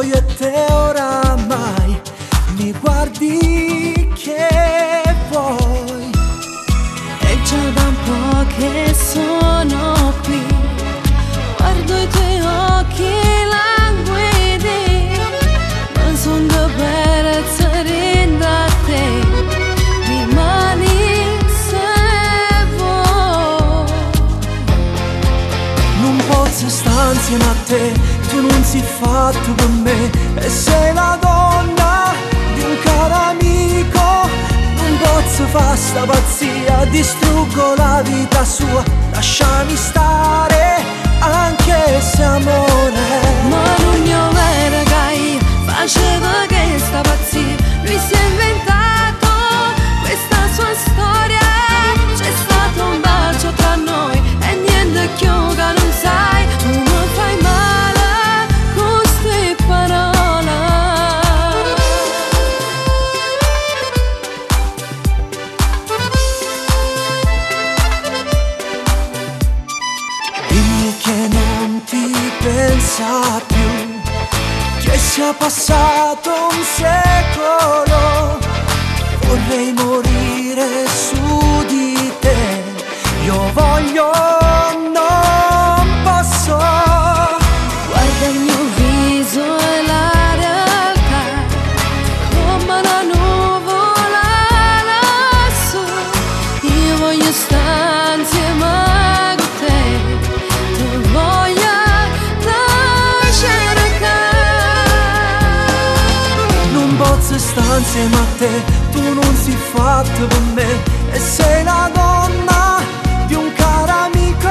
io e te oramai, mi guardi che vuoi. È già da un po' che sono qui, guardo i tuoi occhi languidi, non son da per da te, rimani se vuoi. Non posso stare insieme a te, tu non sei fatto per me, e sei la donna di un caro amico. Non posso fare sta pazzia, distruggo la vita sua, lasciami stare anche se amore. Ma non io era che io faceva che sta pazzia, lui si è inventato questa sua storia. C'è stato un bacio tra noi e niente più che non sai, tu mi fai male con queste parole. Dimmi che non ti pensa più, che sia passato un secolo, vorrei morire su di te, io voglio, non posso. Guarda il mio viso e la realtà, come una nuvola lassù. Io voglio stare insieme con te, tu voglio da cercare. Non posso stare insieme a te, tu non sei fatto per me, e sei la donna di un caro amico.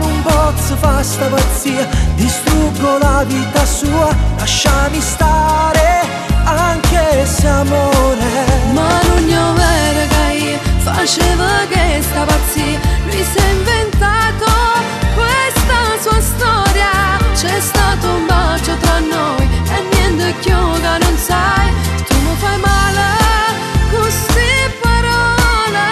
Non posso fare sta pazzia, distruggo la vita sua, lasciami stare anche se amore. Ma non io era che io faceva che sta pazzia, lui si è inventato questa sua storia. C'è stato un bacio tra noi e niente più che non sai, tu mi fai male con queste parole.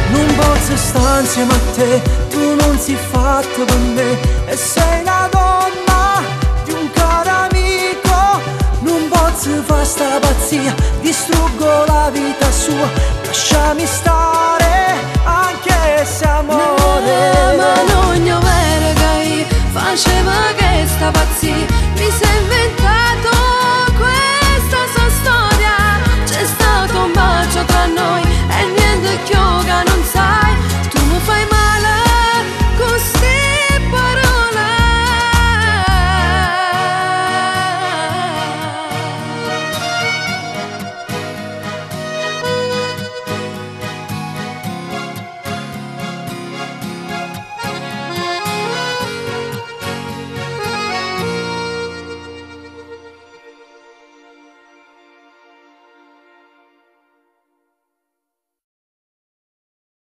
Non posso stare insieme a te, tu non sei fatto per me, e sei la donna di un caro amico. Non posso fare sta pazzia, distruggo la vita sua, lasciami stare anche se amore. Ma non io era che io faceva che sta pazzia, mi si è inventato